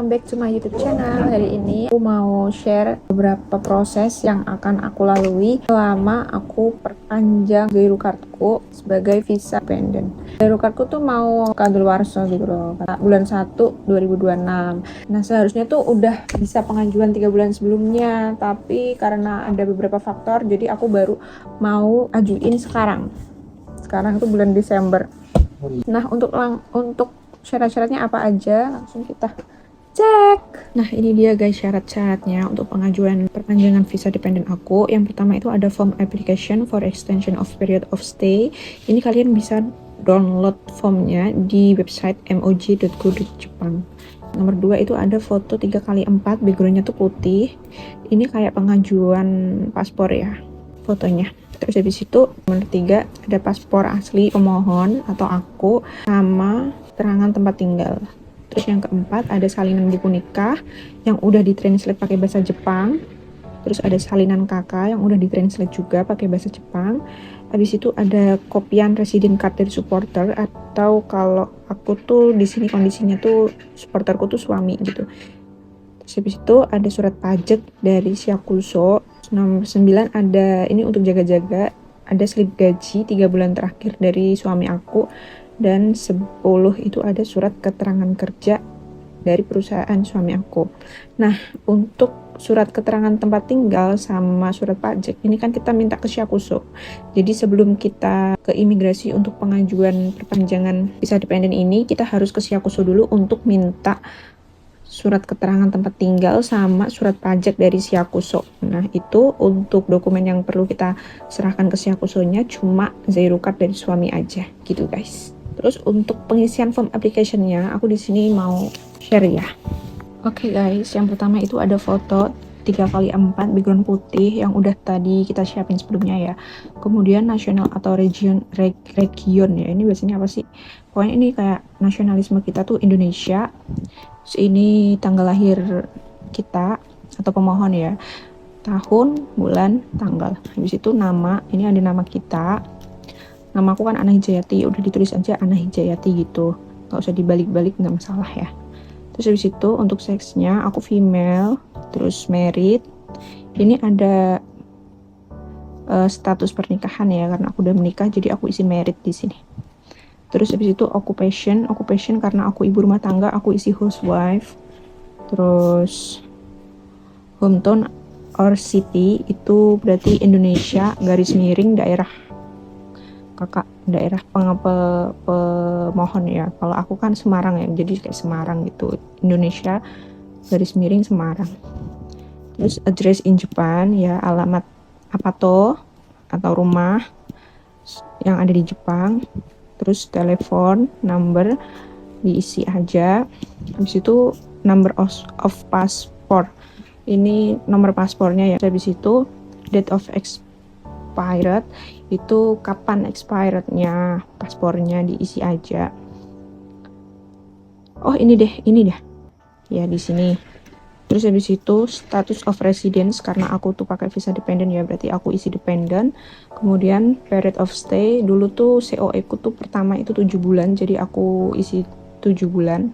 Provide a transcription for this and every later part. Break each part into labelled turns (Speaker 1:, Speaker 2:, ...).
Speaker 1: welcome back to my YouTube channel. Hari ini aku mau share beberapa proses yang akan aku lalui selama aku perpanjang Zero Cardku sebagai visa dependent. Zero Cardku tuh mau kadaluarsa gitu loh, bulan 1 2026. Nah, seharusnya tuh udah bisa pengajuan 3 bulan sebelumnya, tapi karena ada beberapa faktor jadi aku baru mau ajuin sekarang. Sekarang itu bulan Desember. Nah, untuk syarat-syaratnya apa aja, langsung kita cek. Nah, ini dia guys syarat-syaratnya untuk pengajuan perpanjangan visa dependent aku. Yang pertama itu ada form application for extension of period of stay. Ini kalian bisa download formnya di website moj.go.jepang. Nomor 2 itu ada foto 3x4, backgroundnya tuh putih. Ini kayak pengajuan paspor ya fotonya. Terus habis itu nomor 3 ada paspor asli pemohon atau aku sama keterangan tempat tinggal. Terus yang keempat ada salinan buku nikah yang udah ditranslate pakai bahasa Jepang. Terus ada salinan KK yang udah ditranslate juga pakai bahasa Jepang. Habis itu ada kopian resident card dari supporter, atau kalau aku tuh di sini kondisinya tuh supporterku tuh suami gitu. Terus habis itu ada surat pajak dari Syakuso. Nomor 9 ada ini untuk jaga-jaga, ada slip gaji 3 bulan terakhir dari suami aku. Dan 10 itu ada surat keterangan kerja dari perusahaan suami aku. Nah, untuk surat keterangan tempat tinggal sama surat pajak ini kan kita minta ke Syakuso. Jadi sebelum kita ke imigrasi untuk pengajuan perpanjangan visa dependent ini, kita harus ke Syakuso dulu untuk minta surat keterangan tempat tinggal sama surat pajak dari Syakuso. Nah, itu untuk dokumen yang perlu kita serahkan ke Syakusonya cuma Zero Card dari suami aja gitu guys. Terus untuk pengisian form application-nya aku di sini mau share ya. Oke guys, yang pertama itu ada foto 3x4 background putih yang udah tadi kita siapin sebelumnya ya. Kemudian nasional atau region ya. Ini biasanya apa sih? Pokoknya ini kayak nasionalisme kita tuh Indonesia. Terus ini tanggal lahir kita atau pemohon ya. Tahun, bulan, tanggal. Habis itu nama, ini ada nama kita. Nama aku kan Ana Hijayati, udah ditulis aja Ana Hijayati gitu. Gak usah dibalik-balik, gak masalah ya. Terus habis itu untuk seksnya aku female, terus married. Ini ada status pernikahan ya, karena aku udah menikah jadi aku isi married di sini. Terus habis itu occupation karena aku ibu rumah tangga, aku isi housewife. Terus hometown or city itu berarti Indonesia garis miring daerah pemohon ya. Kalau aku kan Semarang ya, jadi kayak Semarang gitu. Indonesia garis miring Semarang. Terus address in Japan ya, alamat apato atau rumah yang ada di Jepang. Terus telepon number diisi aja. Habis itu number of passport, ini nomor paspornya ya. Habis itu date of expired, itu kapan expirednya paspornya diisi aja. Oh ini deh ya di sini. Terus habis itu status of residence, karena aku tuh pakai visa dependent ya, berarti aku isi dependent. Kemudian period of stay, dulu tuh COE ku tuh pertama itu 7 bulan, jadi aku isi 7 bulan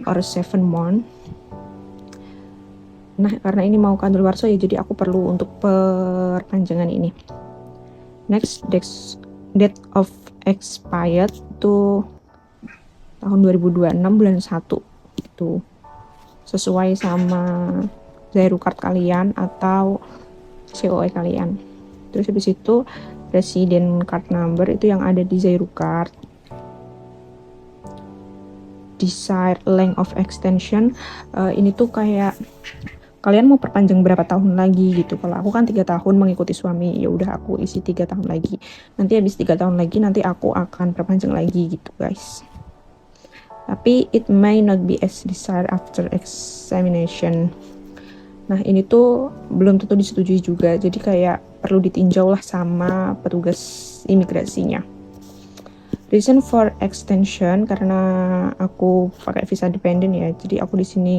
Speaker 1: or 7 month. Nah, karena ini mau kadaluarsa ya, jadi aku perlu untuk perpanjangan ini. Next, date of expired itu tahun 2026 bulan 1 itu sesuai sama Zero Card kalian atau COE kalian. Terus habis itu resident card number itu yang ada di Zero Card. Desired length of extension, ini tuh kayak kalian mau perpanjang berapa tahun lagi gitu. Kalau aku kan 3 tahun mengikuti suami, ya udah aku isi 3 tahun lagi. Nanti habis 3 tahun lagi nanti aku akan perpanjang lagi gitu guys. Tapi it may not be as desired after examination. Nah, ini tuh belum tentu disetujui juga, jadi kayak perlu ditinjau lah sama petugas imigrasinya. Reason for extension, karena aku pakai visa dependent ya, jadi aku di sini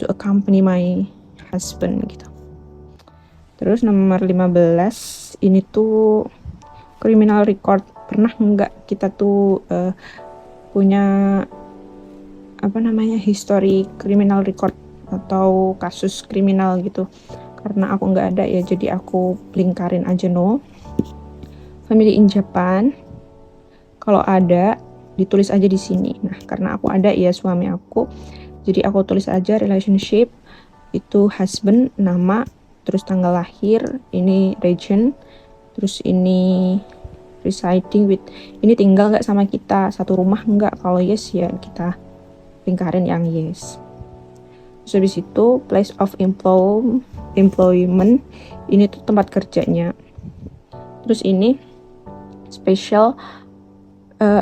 Speaker 1: to accompany my husband gitu. Terus nomor 15 ini tuh criminal record. Pernah nggak kita tuh punya history criminal record atau kasus kriminal gitu. Karena aku nggak ada ya, jadi aku lingkarin aja no. Family in Japan, kalau ada ditulis aja di sini. Nah, karena aku ada ya suami aku, jadi aku tulis aja relationship itu husband, nama, terus tanggal lahir, ini region, terus ini residing with, ini tinggal nggak sama kita, satu rumah nggak, kalau yes ya kita lingkarin yang yes. Terus habis itu place of employment, ini tuh tempat kerjanya. Terus ini special,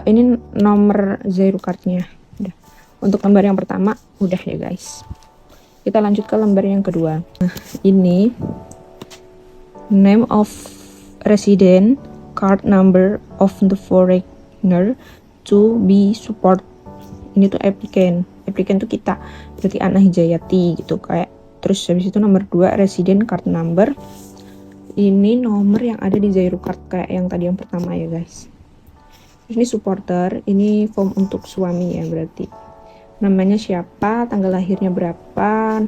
Speaker 1: ini nomor Zero card-nya. Udah. Untuk lembar yang pertama udah ya guys. Kita lanjut ke lembar yang kedua. Nah, ini name of resident, card number of the foreigner to be support. Ini tuh applicant tuh kita, berarti Ana Hijayati gitu kayak. Terus habis itu nomor 2 resident card number, ini nomor yang ada di Zero card kayak yang tadi yang pertama ya guys. Ini supporter, ini form untuk suami ya, berarti namanya siapa, tanggal lahirnya berapa,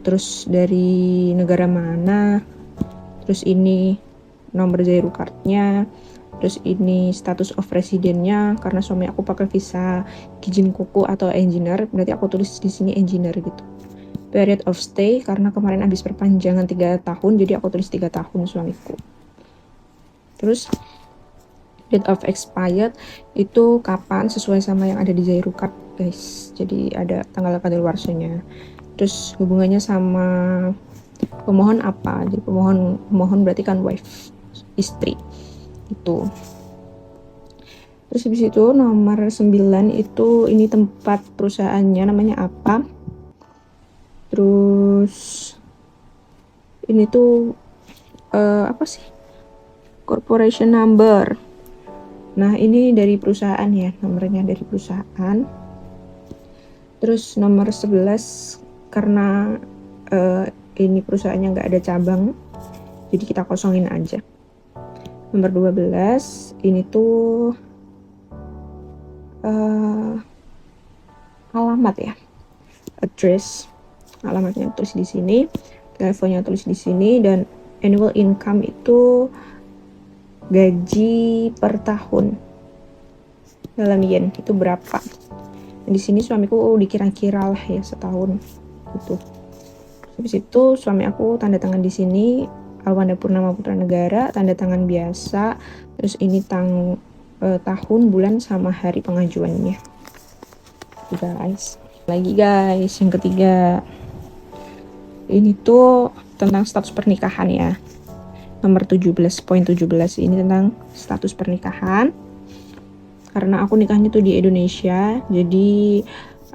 Speaker 1: terus dari negara mana, terus ini nomor Zero card-nya, terus ini status of residentnya, karena suami aku pakai visa Kijinkoku atau engineer, berarti aku tulis di sini engineer gitu. Period of stay, karena kemarin habis perpanjangan 3 tahun, jadi aku tulis 3 tahun suamiku. Terus date of expired itu kapan, sesuai sama yang ada di Zero card guys, jadi ada tanggal kadaluarsanya. Terus hubungannya sama pemohon apa, jadi pemohon berarti kan wife, istri itu. Terus habis itu nomor 9 itu ini tempat perusahaannya namanya apa. Terus ini tuh apa sih, corporation number. Nah ini dari perusahaan ya, nomornya dari perusahaan. Terus nomor 11 karena ini perusahaannya nggak ada cabang, jadi kita kosongin aja. Nomor 12 ini tuh alamat ya, address, alamatnya tulis di sini, teleponnya tulis di sini, dan annual income itu gaji per tahun dalam yen itu berapa. Di sini suamiku dikira-kira lah ya setahun gitu. Habis itu suami aku tanda tangan di sini Alwanda Purnama Putra Negara, tanda tangan biasa. Terus ini tahun, bulan, sama hari pengajuannya. Guys, lagi guys, yang ketiga ini tuh tentang status pernikahan ya. Nomor 17.17 ini tentang status pernikahan. Karena aku nikahnya tuh di Indonesia, jadi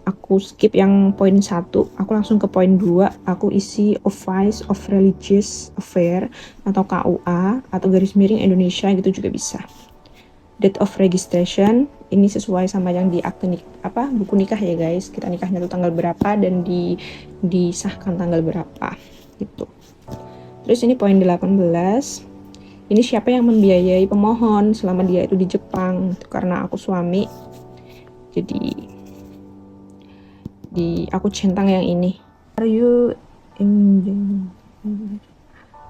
Speaker 1: aku skip yang poin 1, aku langsung ke poin 2, aku isi Office of Religious Affair atau KUA atau garis miring Indonesia gitu juga bisa. Date of registration, ini sesuai sama yang di akte buku nikah ya guys, kita nikahnya tuh tanggal berapa dan disahkan tanggal berapa gitu. Terus ini poin 18, ini siapa yang membiayai pemohon selama dia itu di Jepang, karena aku suami, jadi aku centang yang ini. Are you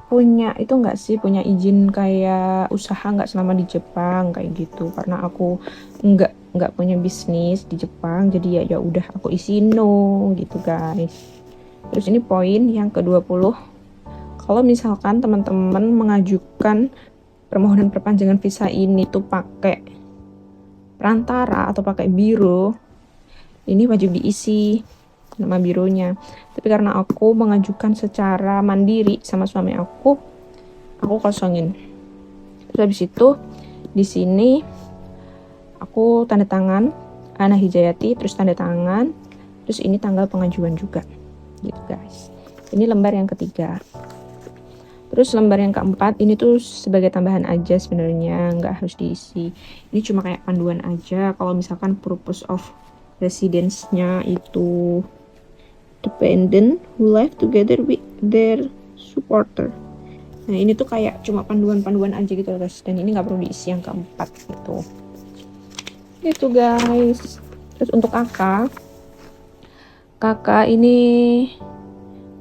Speaker 1: punya itu enggak sih, punya izin kayak usaha nggak selama di Jepang kayak gitu, karena aku nggak punya bisnis di Jepang, jadi ya udah aku isi no gitu guys. Terus ini poin yang ke-20, kalau misalkan teman-teman mengajukan permohonan perpanjangan visa ini tuh pakai perantara atau pakai biro, ini wajib diisi nama bironya. Tapi karena aku mengajukan secara mandiri sama suami aku kosongin. Terus habis itu di sini aku tanda tangan Ana Hijayati, terus tanda tangan, terus ini tanggal pengajuan juga gitu guys. Ini lembar yang ketiga. Terus lembar yang keempat ini tuh sebagai tambahan aja sebenarnya, nggak harus diisi. Ini cuma kayak panduan aja kalau misalkan purpose of residence-nya itu dependent who live together with their supporter. Nah ini tuh kayak cuma panduan-panduan aja gitu guys, dan ini nggak perlu diisi yang keempat gitu. Itu guys. Terus untuk kakak ini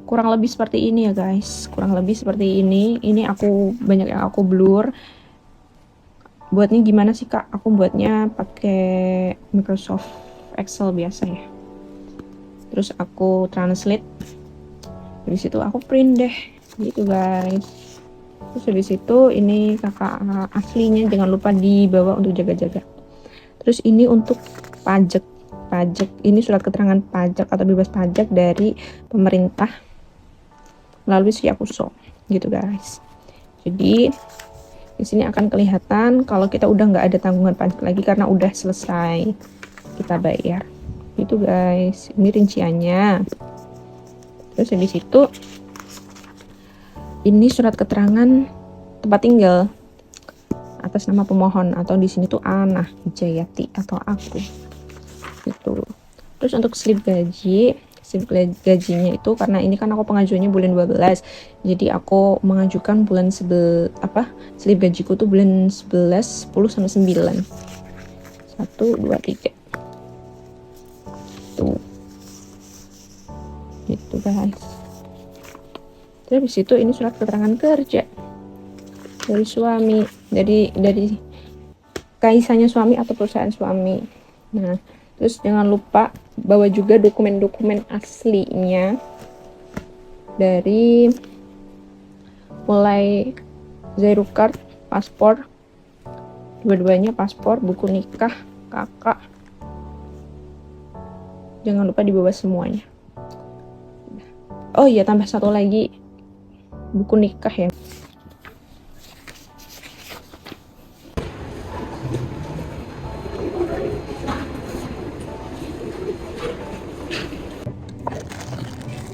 Speaker 1: kurang lebih seperti ini ya guys, kurang lebih seperti ini. Ini aku banyak yang aku blur. Buatnya gimana sih kak? Aku buatnya pakai Microsoft Excel biasa ya. Terus aku translate. Habis itu aku print deh, gitu guys. Terus habis itu ini kakak aslinya, jangan lupa dibawa untuk jaga-jaga. Terus ini untuk pajak. Ini surat keterangan pajak atau bebas pajak dari pemerintah melalui Syakuso, gitu guys. Jadi di sini akan kelihatan kalau kita udah nggak ada tanggungan pajak lagi karena udah selesai kita bayar, gitu guys. Ini rinciannya. Terus habis itu ini surat keterangan tempat tinggal atas nama pemohon, atau di sini tuh Ana Jayati atau aku gitu. Terus untuk slip gajinya itu, karena ini kan aku pengajuannya bulan 12, jadi aku mengajukan bulan slip gajiku tuh bulan 11, 10 sama 9. 1 2 3 tuh gitu guys. Terus habis itu ini surat keterangan kerja dari suami, dari kaisanya suami atau perusahaan suami. Nah, terus jangan lupa bawa juga dokumen-dokumen aslinya, dari mulai zero card, paspor, dua-duanya paspor, buku nikah kakak, jangan lupa dibawa semuanya. Oh iya, tambah satu lagi, buku nikah ya.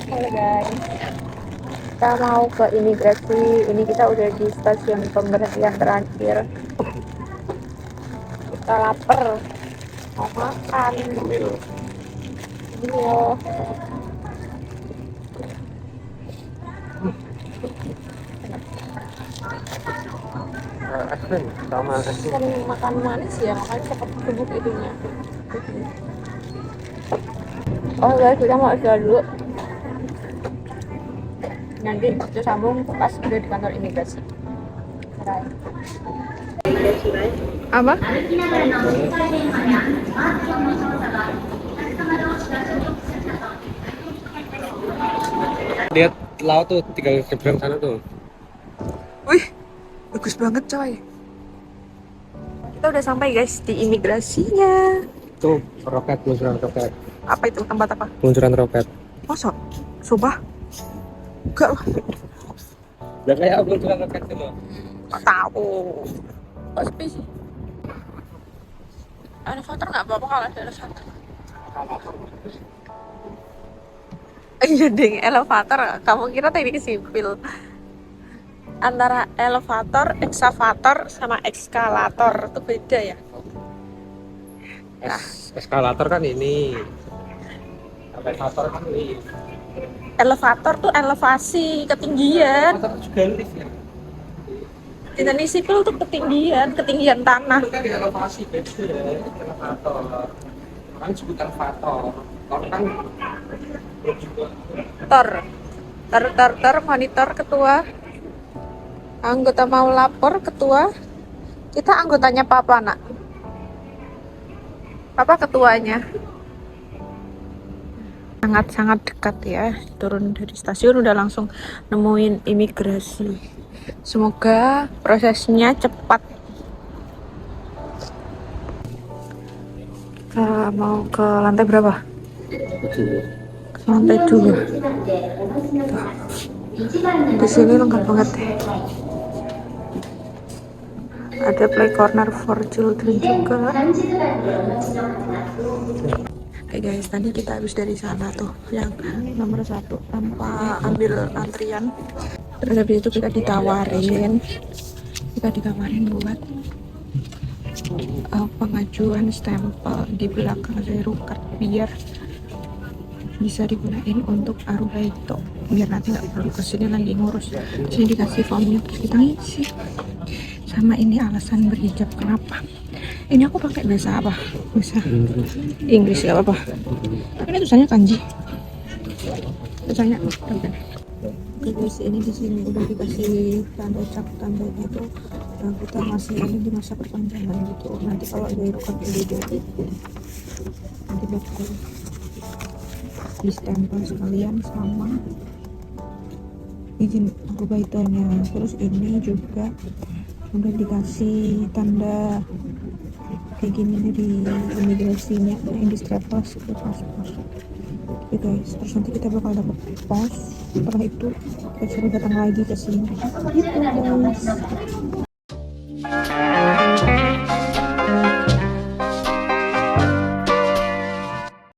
Speaker 1: Halo guys, kita mau ke imigrasi. Ini kita udah di stasiun pemberhentian terakhir. Kita lapar, mau makan. Ini loh. Kan makan manis ya, makanya cepat gebuk itunya. Oh guys, kita mau istirahat dulu. Nanti kita sambung pas udah di kantor imigrasi. Bye. Apa?
Speaker 2: Lihat laut tuh, tinggal seberang sana tuh.
Speaker 1: Wih, bagus banget coy. Kita udah sampai guys di imigrasinya.
Speaker 2: Tuh roket, peluncuran roket.
Speaker 1: Apa itu, tempat apa?
Speaker 2: Peluncuran roket.
Speaker 1: Masa? Sumpah? Enggak lah.
Speaker 2: Udah kayak peluncuran roket itu loh.
Speaker 1: Gak tahu. Kok sepi sih? Elevator nggak apa-apa kalau ada elevator. Iya ding, elevator. Kamu kira teknik sipil? Antara elevator, ekskavator, sama ekskalator itu beda ya?
Speaker 2: Eskalator kan ini. Elevator kan ini.
Speaker 1: Elevator tuh elevasi, ketinggian.
Speaker 2: Elevator juga lift ya.
Speaker 1: Teknik sipil tuh ketinggian tanah.
Speaker 2: Itu kan di elevasi beda ya. Elevator. Kan sebutan elevator. Tor kan juga.
Speaker 1: Tor, monitor ketua. Anggota mau lapor ketua. Kita anggotanya papa nak. Papa ketuanya. Sangat-sangat dekat ya. Turun dari stasiun udah langsung nemuin imigrasi. Semoga prosesnya cepat. Kita mau ke lantai berapa? Lantai 2. Di sini lengkap banget deh. Ada play corner for children juga. Oke guys, tadi kita habis dari sana tuh, yang nomor 1 tanpa ambil antrian. Terus habis itu kita ditawarin buat pengajuan stempel di belakang zero card biar bisa digunain untuk Arubaito, biar nanti nggak perlu kesini lagi ngurus. Sini dikasih formnya terus kita ngisi. Sama ini alasan berhijab kenapa? Ini aku pakai bahasa apa? Bahasa Inggris gak apa-apa. Ini tulisannya kanji. Tulisannya oke guys, ini di sini udah dikasih tanda cap tandanya itu kita masih ada di masa perpanjangan gitu. Nanti kalau Giro Card udah jadi nanti bakal di stempel sekalian sama izin providernya. Terus ini juga udah dikasih tanda kayak gini dari imigrasinya yang di travel ke paspor. Oke guys, terus nanti kita bakal dapat pos. Setelah itu kita suruh datang lagi ke sini gitu guys.